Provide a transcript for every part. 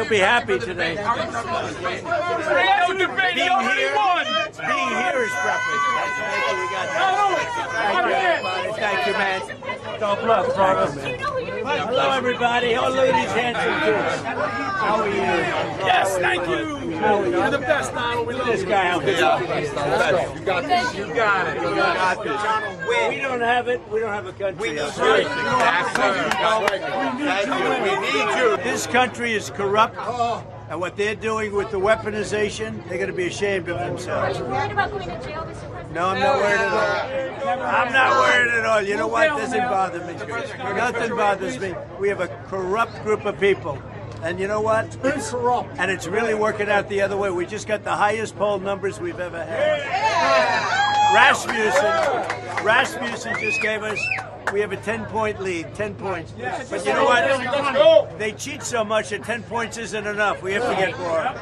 be happy today. Being here is preference. Thank you, man. Don't bluff, brother. Hello, everybody. Hello, these handsome kids. How are you? Yes, thank you. You're the best, Donald. We love this guy. You got this. You got it. You got this. We don't have it. We don't have a country. We need you. This country is corrupt. And what they're doing with the weaponization, they're going to be ashamed of themselves. Are you worried about going to jail, Mr. President? No, I'm not worried at all. I'm not worried at all. You know what? Doesn't bother me. Nothing bothers me. We have a corrupt group of people. And you know what? It's corrupt. And it's really working out the other way. We just got the highest poll numbers we've ever had. Rasmussen just gave us, we have a 10-point lead, 10 points. But you know what? They cheat so much that 10 points isn't enough. We have to get more.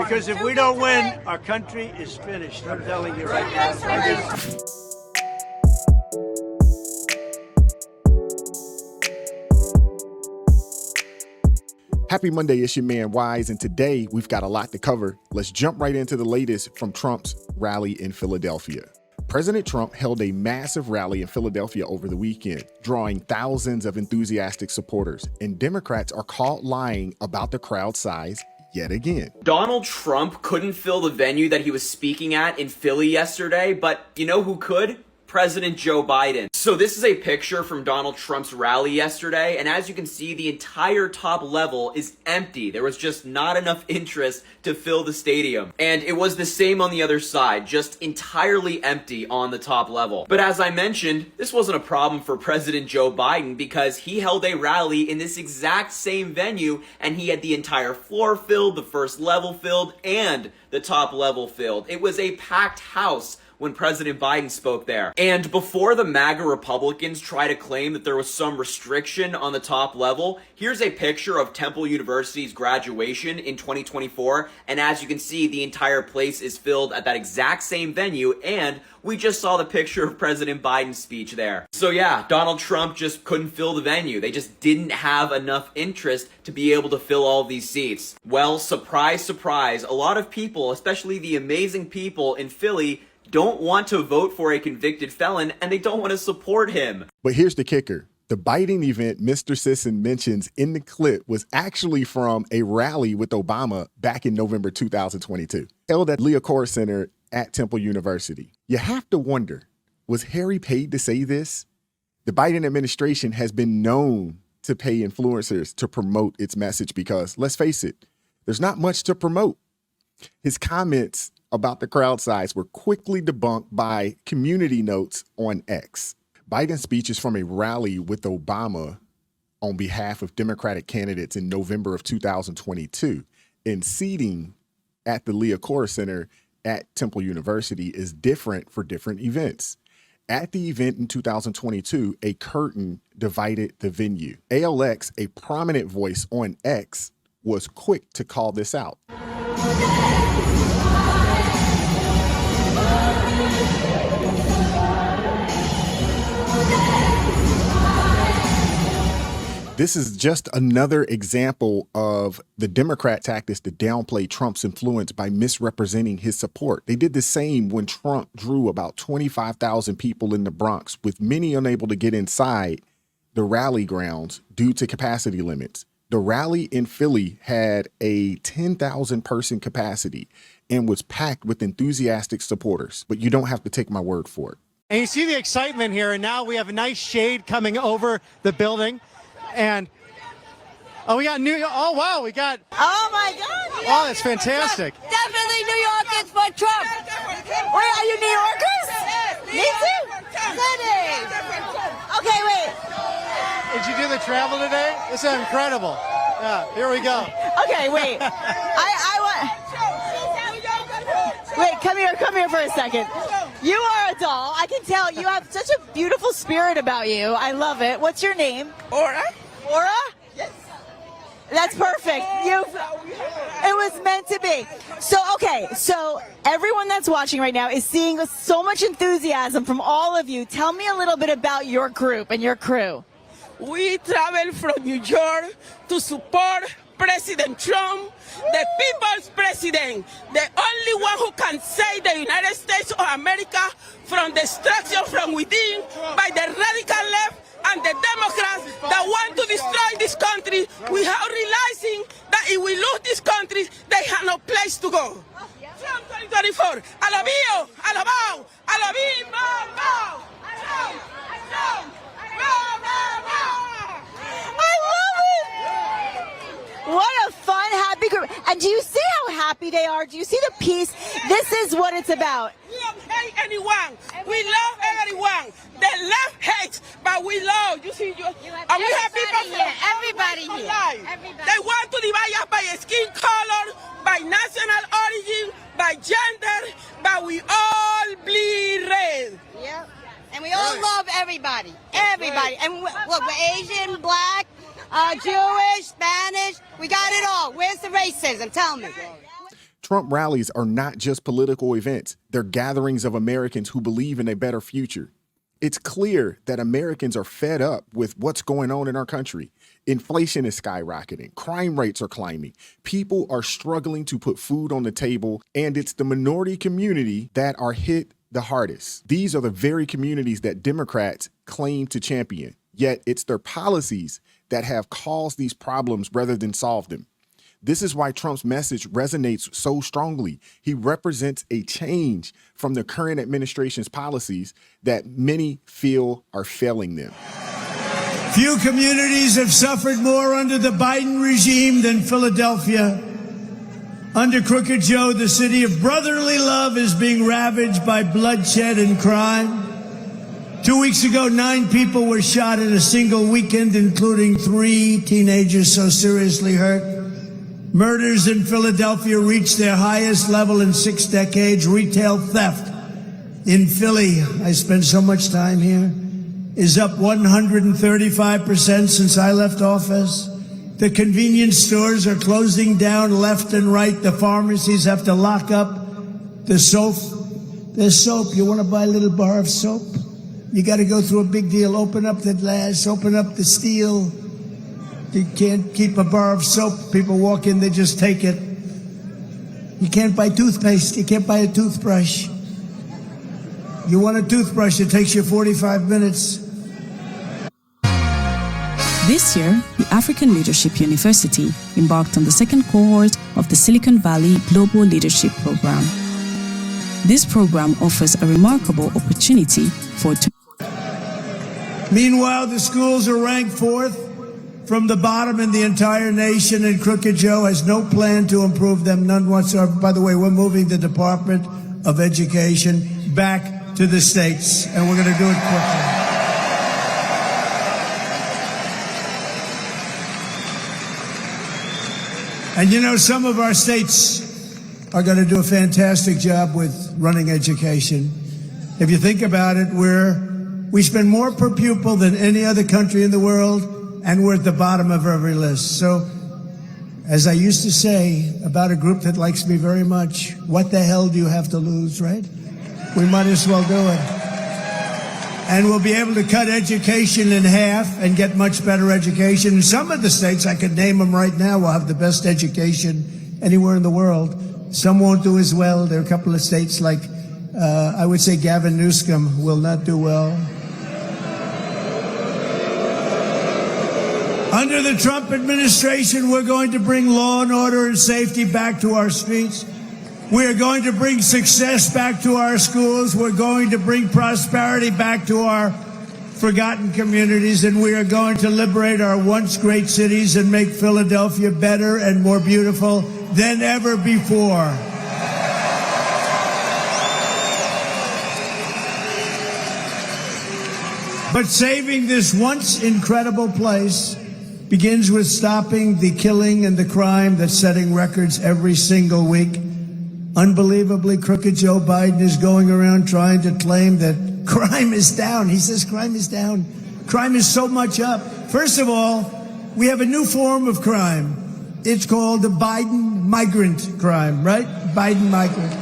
Because if we don't win, our country is finished. I'm telling you right now. Happy Monday, it's your man Wise, and today we've got a lot to cover. Let's jump right into the latest from Trump's rally in Philadelphia. President Trump held a massive rally in Philadelphia over the weekend, drawing thousands of enthusiastic supporters, and Democrats are caught lying about the crowd size yet again. Donald Trump couldn't fill the venue that he was speaking at in Philly yesterday, but you know who could? President Joe Biden. So this is a picture from Donald Trump's rally yesterday, and as you can see, the entire top level is empty. There was just not enough interest to fill the stadium. And it was the same on the other side, just entirely empty on the top level. But as I mentioned, this wasn't a problem for President Joe Biden because he held a rally in this exact same venue, and he had the entire floor filled, the first level filled, and the top level filled. It was a packed house when President Biden spoke there. And before the MAGA Republicans try to claim that there was some restriction on the top level, here's a picture of Temple University's graduation in 2024. And as you can see, the entire place is filled at that exact same venue. And we just saw the picture of President Biden's speech there. So yeah, Donald Trump just couldn't fill the venue. They just didn't have enough interest to be able to fill all of these seats. Well, surprise, surprise, a lot of people, especially the amazing people in Philly, don't want to vote for a convicted felon, and they don't want to support him. But here's the kicker. The Biden event Mr. Sisson mentions in the clip was actually from a rally with Obama back in November 2022, held at Leocor Center at Temple University. You have to wonder, was Harry paid to say this? The Biden administration has been known to pay influencers to promote its message because, let's face it, there's not much to promote. His comments about the crowd size were quickly debunked by community notes on X. Biden's speech is from a rally with Obama on behalf of Democratic candidates in November of 2022. And seating at the Leocor Center at Temple University is different for different events. At the event in 2022, a curtain divided the venue. ALX, a prominent voice on X, was quick to call this out. This is just another example of the Democrat tactics to downplay Trump's influence by misrepresenting his support. They did the same when Trump drew about 25,000 people in the Bronx, with many unable to get inside the rally grounds due to capacity limits. The rally in Philly had a 10,000 person capacity and was packed with enthusiastic supporters, but you don't have to take my word for it. And you see the excitement here, and now we have a nice shade coming over the building. And oh, we got wow, we got. Oh my God! Oh, that's fantastic. Definitely New Yorkers for Trump. Wait, are you New Yorkers? Me too. City. Okay, wait. Did you do the travel today? This is incredible. Yeah, here we go. Okay, wait. I want. Wait, come here for a second. You are a doll. I can tell you have such a beautiful spirit about you. I love it. What's your name? Aura. Aura? Yes. That's perfect. It was meant to be. So, okay. So everyone that's watching right now is seeing so much enthusiasm from all of you. Tell me a little bit about your group and your crew. We travel from New York to support President Trump, the people's president, the only one who can save the United States of America from destruction from within by the radical left and the Democrats that want to destroy this country without realizing that if we lose this country, they have no place to go. Trump 2024, alabío, alabao, alabim, bao, bao, Trump, Trump, bao, bao, bao. I love it. What a fun, happy group. And do you see how happy they are? Do you see the peace? This is what it's about. We don't hate anyone. We love everyone. The left hates, but we love. You see, and we have people here. Everybody here. Everybody. They want to divide us by skin color, by national origin, by gender, but we all bleed red. Yep. And we all love everybody. Everybody. And look, we're Asian, black, Jewish, Spanish. We got it all. Where's the racism? Tell me. Trump rallies are not just political events. They're gatherings of Americans who believe in a better future. It's clear that Americans are fed up with what's going on in our country. Inflation is skyrocketing. Crime rates are climbing. People are struggling to put food on the table, and it's the minority community that are hit the hardest. These are the very communities that Democrats claim to champion, yet it's their policies that have caused these problems rather than solved them. This is why Trump's message resonates so strongly. He represents a change from the current administration's policies that many feel are failing them. Few communities have suffered more under the Biden regime than Philadelphia. Under Crooked Joe, the city of brotherly love is being ravaged by bloodshed and crime. 2 weeks ago, 9 people were shot in a single weekend, including 3 teenagers so seriously hurt. Murders in Philadelphia reached their highest level in 6 decades. Retail theft in Philly, I spent so much time here, is up 135% since I left office. The convenience stores are closing down left and right. The pharmacies have to lock up. The soap, there's soap. You want to buy a little bar of soap? You got to go through a big deal. Open up the glass, open up the steel. You can't keep a bar of soap. People walk in, they just take it. You can't buy toothpaste. You can't buy a toothbrush. You want a toothbrush, it takes you 45 minutes. This year, the African Leadership University embarked on the second cohort of the Silicon Valley Global Leadership Program. This program offers a remarkable opportunity for... Meanwhile, the schools are ranked 4th from the bottom in the entire nation, and Crooked Joe has no plan to improve them, none whatsoever. By the way, we're moving the Department of Education back to the states, and we're going to do it quickly. And you know, some of our states are going to do a fantastic job with running education. If you think about it, we spend more per pupil than any other country in the world, and we're at the bottom of every list. So, as I used to say about a group that likes me very much, what the hell do you have to lose, right? We might as well do it. And we'll be able to cut education in half and get much better education. In some of the states, I could name them right now, will have the best education anywhere in the world. Some won't do as well. There are a couple of states like, I would say Gavin Newsom will not do well. Under the Trump administration, we're going to bring law and order and safety back to our streets. We are going to bring success back to our schools. We're going to bring prosperity back to our forgotten communities. And we are going to liberate our once great cities and make Philadelphia better and more beautiful than ever before. But saving this once incredible place begins with stopping the killing and the crime that's setting records every single week. Unbelievably, Crooked Joe Biden is going around trying to claim that crime is down. He says crime is down. Crime is so much up. First of all, we have a new form of crime. It's called the Biden migrant crime, right? Biden migrant.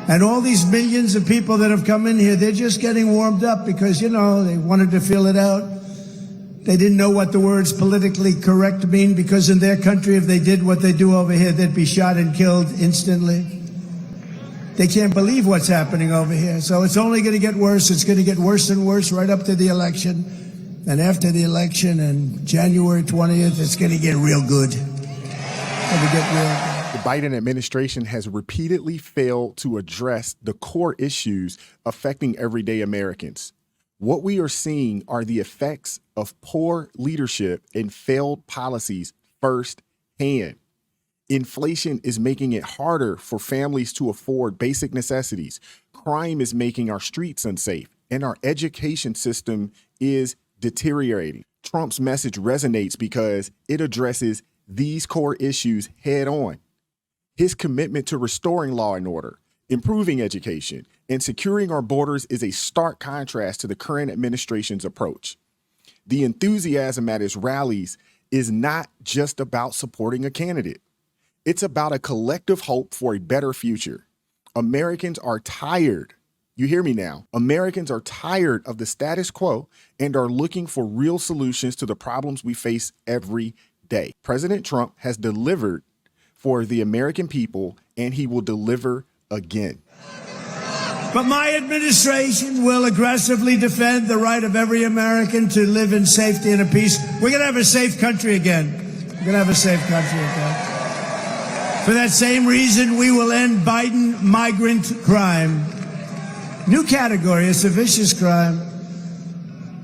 And all these millions of people that have come in here, they're just getting warmed up because, you know, they wanted to feel it out. They didn't know what the words politically correct mean, because in their country, if they did what they do over here, they'd be shot and killed instantly. They can't believe what's happening over here. So it's only going to get worse. It's going to get worse and worse right up to the election. And after the election and January 20th, it's going to get real good. It's going to get real good. The Biden administration has repeatedly failed to address the core issues affecting everyday Americans. What we are seeing are the effects of poor leadership and failed policies firsthand. Inflation is making it harder for families to afford basic necessities. Crime is making our streets unsafe, and our education system is deteriorating. Trump's message resonates because it addresses these core issues head on. His commitment to restoring law and order, improving education, and securing our borders is a stark contrast to the current administration's approach. The enthusiasm at his rallies is not just about supporting a candidate. It's about a collective hope for a better future. Americans are tired. You hear me now. Americans are tired of the status quo and are looking for real solutions to the problems we face every day. President Trump has delivered for the American people, and he will deliver again. But my administration will aggressively defend the right of every American to live in safety and in peace. We're going to have a safe country again. We're going to have a safe country again. For that same reason, we will end Biden migrant crime. New category, it's a vicious crime.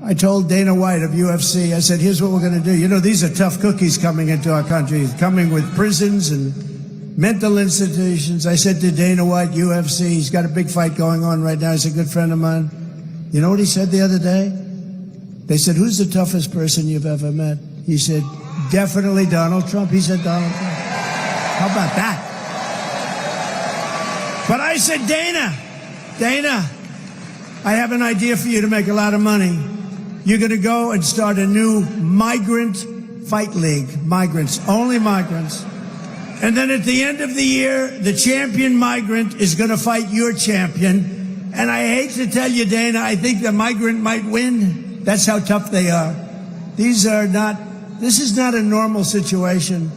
I told Dana White of UFC, I said, here's what we're going to do. You know, these are tough cookies coming into our country, coming with prisons and mental institutions. I said to Dana White, UFC, he's got a big fight going on right now. He's a good friend of mine. You know what he said the other day? They said, who's the toughest person you've ever met? He said, definitely Donald Trump. He said, Donald Trump. How about that? But I said, Dana, I have an idea for you to make a lot of money. You're going to go and start a new migrant fight league. Migrants, only migrants. And then at the end of the year, the champion migrant is going to fight your champion. And I hate to tell you, Dana, I think the migrant might win. That's how tough they are. This is not a normal situation.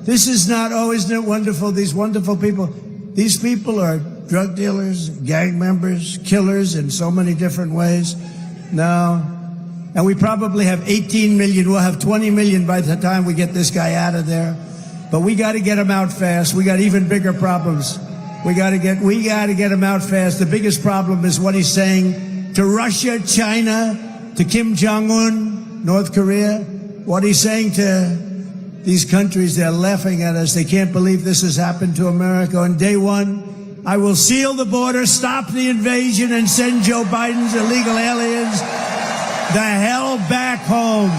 This is not, oh, isn't it wonderful, these wonderful people. These people are drug dealers, gang members, killers in so many different ways. No. And we probably have 18 million. We'll have 20 million by the time we get this guy out of there. But we got to get him out fast. We got even bigger problems. We got to get him out fast. The biggest problem is what he's saying to Russia, China, to Kim Jong-un, North Korea. What he's saying to these countries, they're laughing at us. They can't believe this has happened to America. On day one, I will seal the border, stop the invasion, and send Joe Biden's illegal aliens the hell back home.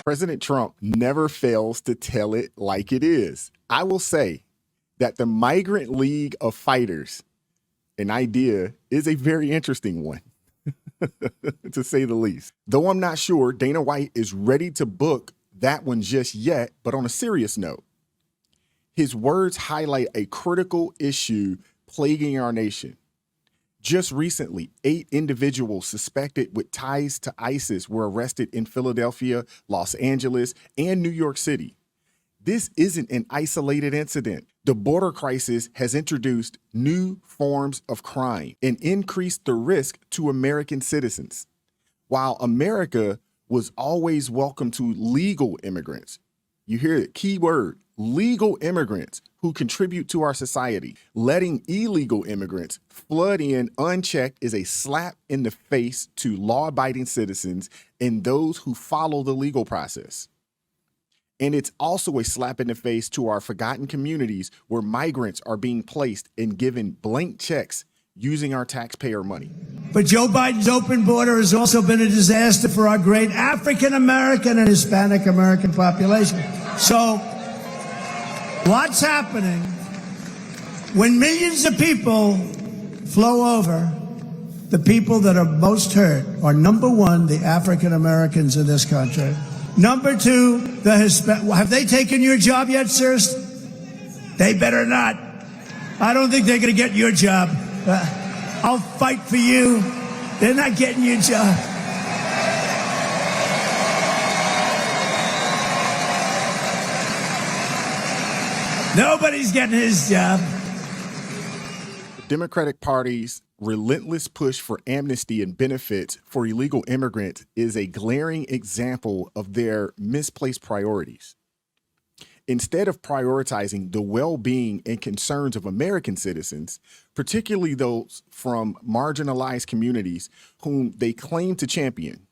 President Trump never fails to tell it like it is. I will say that the Migrant League of Fighters, an idea, is a very interesting one, to say the least. Though I'm not sure Dana White is ready to book that one just yet, but on a serious note, his words highlight a critical issue plaguing our nation. Just recently, 8 individuals suspected with ties to ISIS were arrested in Philadelphia, Los Angeles, and New York City. This isn't an isolated incident. The border crisis has introduced new forms of crime and increased the risk to American citizens. While America was always welcome to legal immigrants, you hear it, key word, legal immigrants who contribute to our society. Letting illegal immigrants flood in unchecked is a slap in the face to law-abiding citizens and those who follow the legal process. And it's also a slap in the face to our forgotten communities where migrants are being placed and given blank checks using our taxpayer money. But Joe Biden's open border has also been a disaster for our great African American and Hispanic American population. So what's happening when millions of people flow over? The people that are most hurt are, number one, the African Americans in this country. Number two, the Hispanic. Have they taken your job yet, sirs? They better not. I don't think they're going to get your job. I'll fight for you. They're not getting your job. Nobody's getting his job. The Democratic Party's relentless push for amnesty and benefits for illegal immigrants is a glaring example of their misplaced priorities. Instead of prioritizing the well-being and concerns of American citizens, particularly those from marginalized communities whom they claim to champion,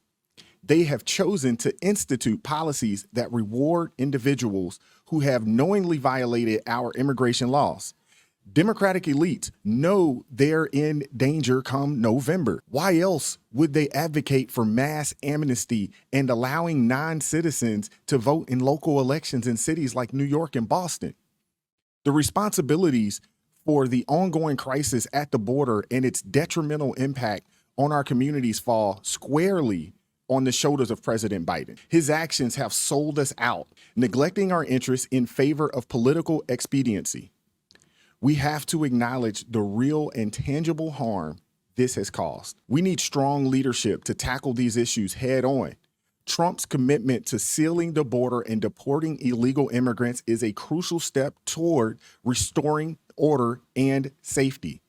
they have chosen to institute policies that reward individuals who have knowingly violated our immigration laws. Democratic elites know they're in danger come November. Why else would they advocate for mass amnesty and allowing non-citizens to vote in local elections in cities like New York and Boston? The responsibilities for the ongoing crisis at the border and its detrimental impact on our communities fall squarely on the shoulders of President Biden. His actions have sold us out, neglecting our interests in favor of political expediency. We have to acknowledge the real and tangible harm this has caused. We need strong leadership to tackle these issues head on. Trump's commitment to sealing the border and deporting illegal immigrants is a crucial step toward restoring order and safety.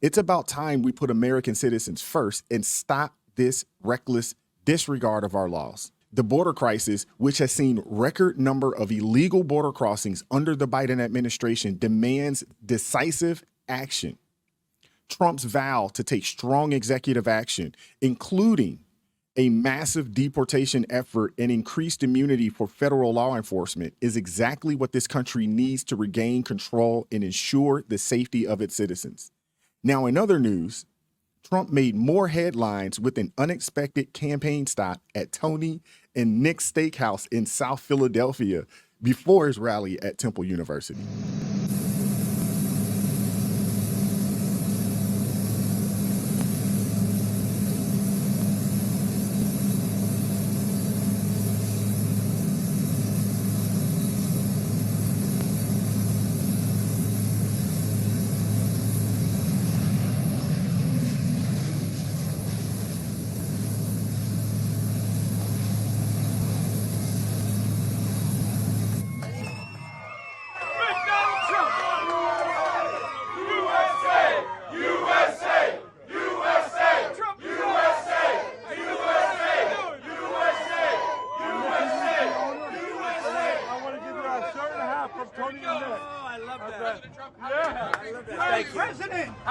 It's about time we put American citizens first and stop this reckless disregard of our laws. The border crisis, which has seen record number of illegal border crossings under the Biden administration, demands decisive action. Trump's vow to take strong executive action, including a massive deportation effort and increased immunity for federal law enforcement, is exactly what this country needs to regain control and ensure the safety of its citizens. Now, in other news, Trump made more headlines with an unexpected campaign stop at Tony and Nick's Steakhouse in South Philadelphia before his rally at Temple University.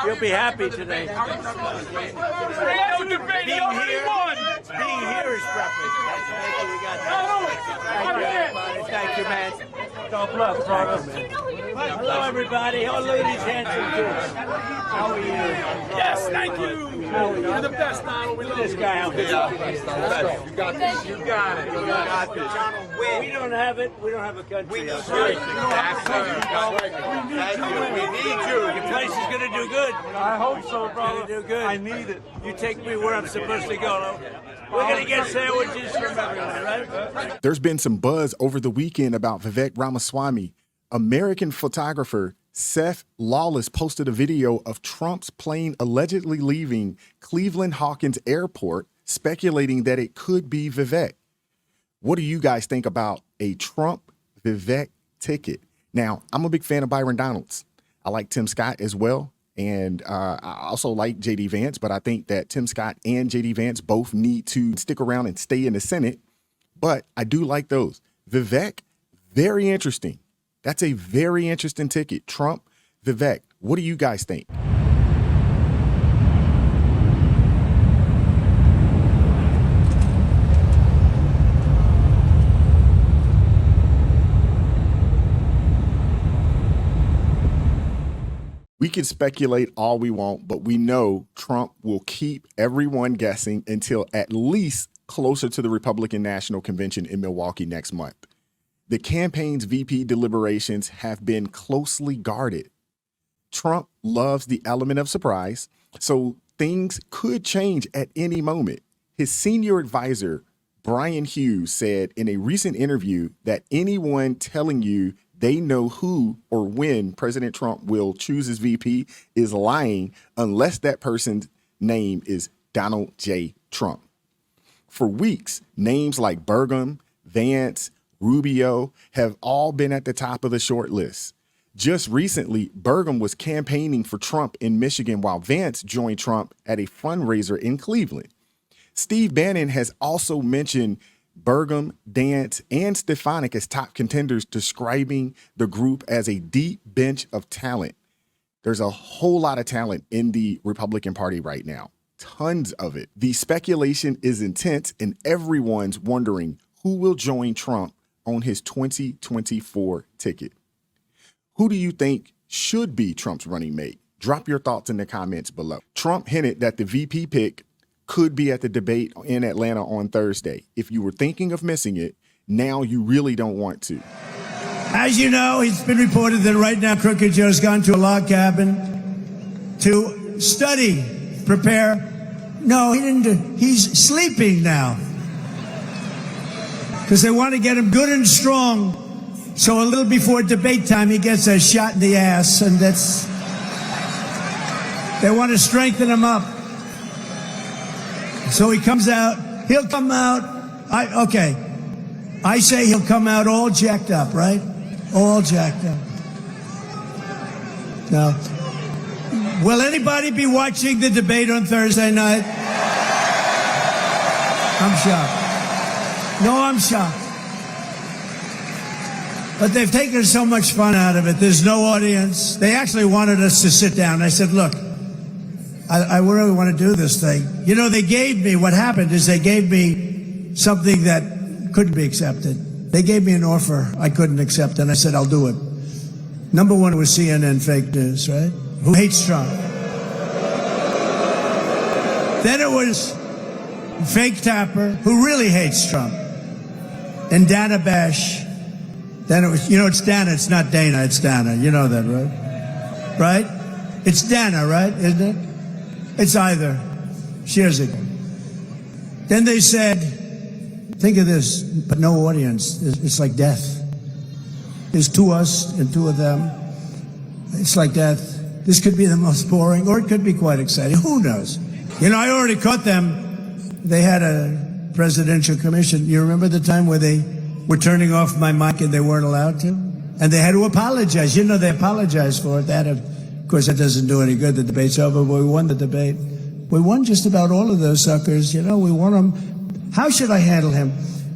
You'll be happy today. Being here is preference. Thank you. You got that. Thank you, man. God bless, brother. Hello, everybody. Hello, these handsome kids. How are you? Yes, thank you. You're the best, Donald. We love this guy out here. You got this. You got it. You got this. We don't have it. We don't have a country. We need you. We need you. Your place is going to do good. I hope so, brother. Do good. I need it. You take me where I'm supposed to go. We're going to get sandwiches from everyone, right? There's been some buzz over the weekend about Vivek Ramaswamy. American photographer Seth Lawless posted a video of Trump's plane allegedly leaving Cleveland Hawkins Airport, speculating that it could be Vivek. What do you guys think about a Trump-Vivek ticket? Now, I'm a big fan of Byron Donalds. I like Tim Scott as well. And I also like J.D. Vance, but I think that Tim Scott and J.D. Vance both need to stick around and stay in the Senate. But I do like those. Vivek, very interesting. That's a very interesting ticket. Trump, Vivek. What do you guys think? We can speculate all we want, but we know Trump will keep everyone guessing until at least closer to the Republican National Convention in Milwaukee next month. The campaign's VP deliberations have been closely guarded. Trump loves the element of surprise, so things could change at any moment. His senior advisor, Brian Hughes, said in a recent interview that anyone telling you they know who or when President Trump will choose his VP is lying unless that person's name is Donald J. Trump. For weeks, names like Burgum, Vance, Rubio have all been at the top of the short list. Just recently, Burgum was campaigning for Trump in Michigan while Vance joined Trump at a fundraiser in Cleveland. Steve Bannon has also mentioned Burgum, Dance, and Stefanik as top contenders, describing the group as a deep bench of talent. There's a whole lot of talent in the Republican Party right now. Tons of it. The speculation is intense, and everyone's wondering who will join Trump on his 2024 ticket. Who do you think should be Trump's running mate? Drop your thoughts in the comments below. Trump hinted that the VP pick could be at the debate in Atlanta on Thursday. If you were thinking of missing it, now you really don't want to. As you know, it's been reported that right now Crooked Joe's gone to a log cabin to study, prepare. No, he didn't. He's sleeping now. Because they want to get him good and strong. So a little before debate time, he gets a shot in the ass. And they want to strengthen him up. So he comes out. He'll come out. I say he'll come out all jacked up, right? All jacked up. Now, will anybody be watching the debate on Thursday night? I'm shocked. No, I'm shocked. But they've taken so much fun out of it. There's no audience. They actually wanted us to sit down. I said, look, I really want to do this thing. You know, what happened is they gave me something that couldn't be accepted. They gave me an offer I couldn't accept, and I said, I'll do it. Number one was CNN fake news, right? Who hates Trump. Then it was Fake Tapper, who really hates Trump. And Dana Bash. Then it was, it's Dana, it's not Dana, it's Dana. You know that, right? Right? It's Dana, right? Isn't it? It's either. Here's it. Then they said, think of this, but no audience. It's like death. There's two us and two of them. It's like death. This could be the most boring, or it could be quite exciting. Who knows? I already caught them. They had a presidential commission. You remember the time where they were turning off my mic and they weren't allowed to? And they had to apologize. They apologized for it. Of course, that doesn't do any good. The debate's over, but we won the debate. We won just about all of those suckers. We won them. How should I handle him?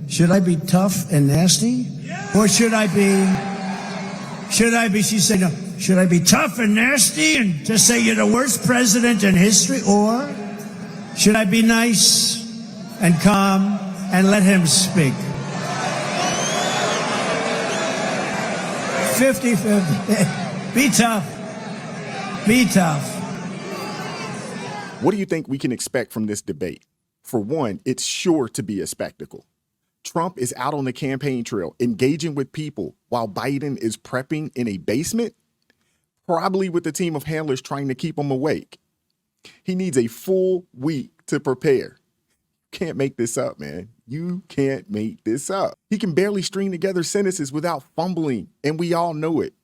Should I be tough and nasty? Or should I be, she said, no, should I be tough and nasty and just say you're the worst president in history? Or should I be nice and calm and let him speak? 50-50. Be tough. Be tough. What do you think we can expect from this debate? For one, it's sure to be a spectacle. Trump is out on the campaign trail, engaging with people while Biden is prepping in a basement, probably with a team of handlers trying to keep him awake. He needs a full week to prepare. Can't make this up, man. You can't make this up. He can barely string together sentences without fumbling, and we all know it.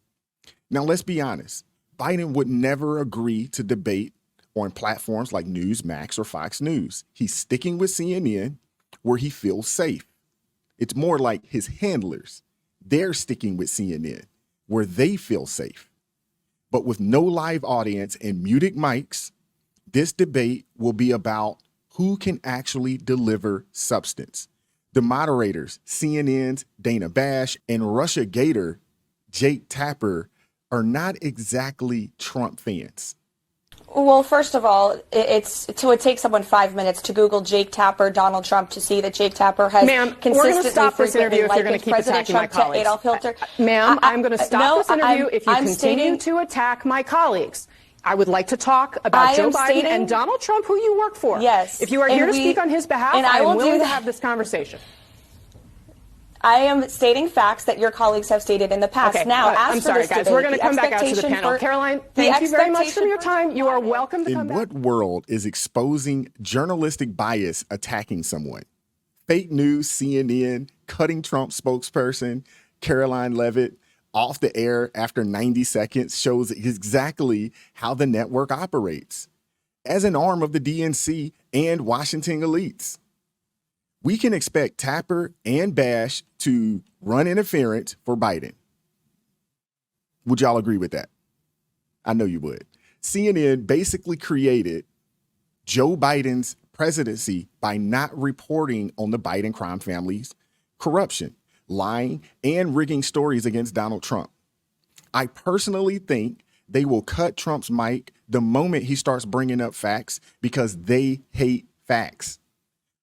Now, let's be honest. Biden would never agree to debate on platforms like Newsmax or Fox News. He's sticking with CNN where he feels safe. It's more like his handlers. They're sticking with CNN where they feel safe. But with no live audience and muted mics, this debate will be about who can actually deliver substance. The moderators, CNN's Dana Bash and Russia Gator, Jake Tapper, are not exactly Trump fans. Well, first of all, it would take someone 5 minutes to Google Jake Tapper, Donald Trump, to see that Jake Tapper has consistently frequently likened President Trump to Adolf Hitler. Ma'am, I'm going to stop this interview if you continue to attack my colleagues. I would like to talk about Joe Biden and Donald Trump, who you work for. Yes. If you are here to speak on his behalf, I am willing to have this conversation. I am stating facts that your colleagues have stated in the past. Okay. Now, I'm sorry, guys. We're going to come back out to the panel. Caroline, thank you very much for your time. You are welcome to come back. In what world is exposing journalistic bias attacking someone? Fake news, CNN, cutting Trump spokesperson, Caroline Levitt, off the air after 90 seconds shows exactly how the network operates as an arm of the DNC and Washington elites. We can expect Tapper and Bash to run interference for Biden. Would y'all agree with that? I know you would. CNN basically created Joe Biden's presidency by not reporting on the Biden crime family's corruption, lying, and rigging stories against Donald Trump. I personally think they will cut Trump's mic the moment he starts bringing up facts because they hate facts.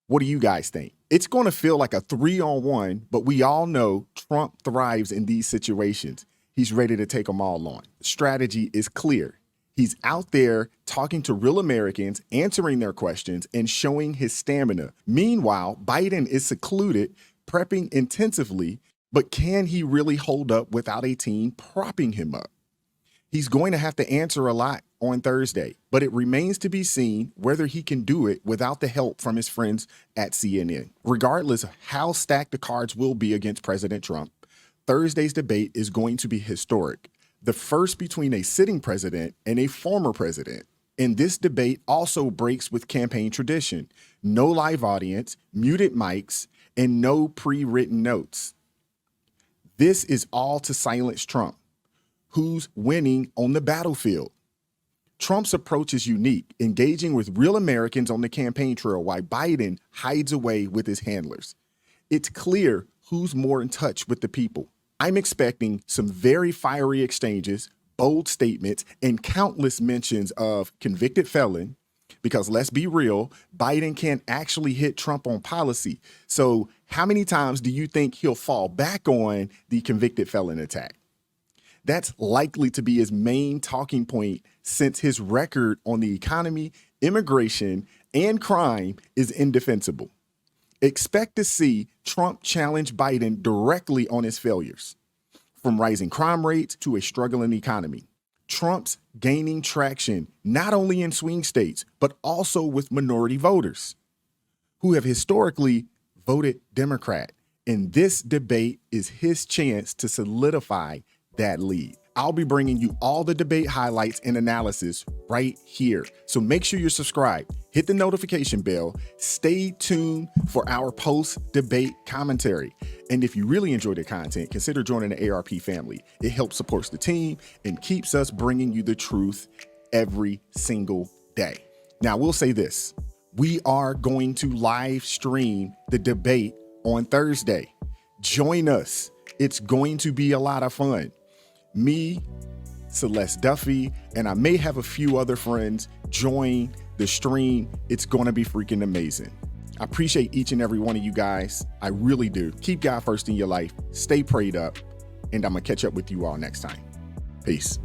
What do you guys think? It's going to feel like a 3-on-1, but we all know Trump thrives in these situations. He's ready to take them all on. Strategy is clear. He's out there talking to real Americans, answering their questions, and showing his stamina. Meanwhile, Biden is secluded, prepping intensively, but can he really hold up without a team propping him up? He's going to have to answer a lot on Thursday, but it remains to be seen whether he can do it without the help from his friends at CNN. Regardless of how stacked the cards will be against President Trump, Thursday's debate is going to be historic. The first between a sitting president and a former president. And this debate also breaks with campaign tradition. No live audience, muted mics, and no pre-written notes. This is all to silence Trump, who's winning on the battlefield. Trump's approach is unique, engaging with real Americans on the campaign trail while Biden hides away with his handlers. It's clear who's more in touch with the people. I'm expecting some very fiery exchanges, bold statements, and countless mentions of convicted felon, because let's be real, Biden can't actually hit Trump on policy. So how many times do you think he'll fall back on the convicted felon attack? That's likely to be his main talking point since his record on the economy, immigration, and crime is indefensible. Expect to see Trump challenge Biden directly on his failures, from rising crime rates to a struggling economy. Trump's gaining traction not only in swing states, but also with minority voters who have historically voted Democrat. And this debate is his chance to solidify that lead. I'll be bringing you all the debate highlights and analysis right here. So make sure you're subscribed, hit the notification bell, stay tuned for our post-debate commentary. And if you really enjoy the content, consider joining the ARP family. It helps support the team and keeps us bringing you the truth every single day. Now, we'll say this. We are going to live stream the debate on Thursday. Join us. It's going to be a lot of fun. Me, Celeste Duffy, and I may have a few other friends join the stream. It's going to be freaking amazing. I appreciate each and every one of you guys. I really do. Keep God first in your life. Stay prayed up. And I'm going to catch up with you all next time. Peace.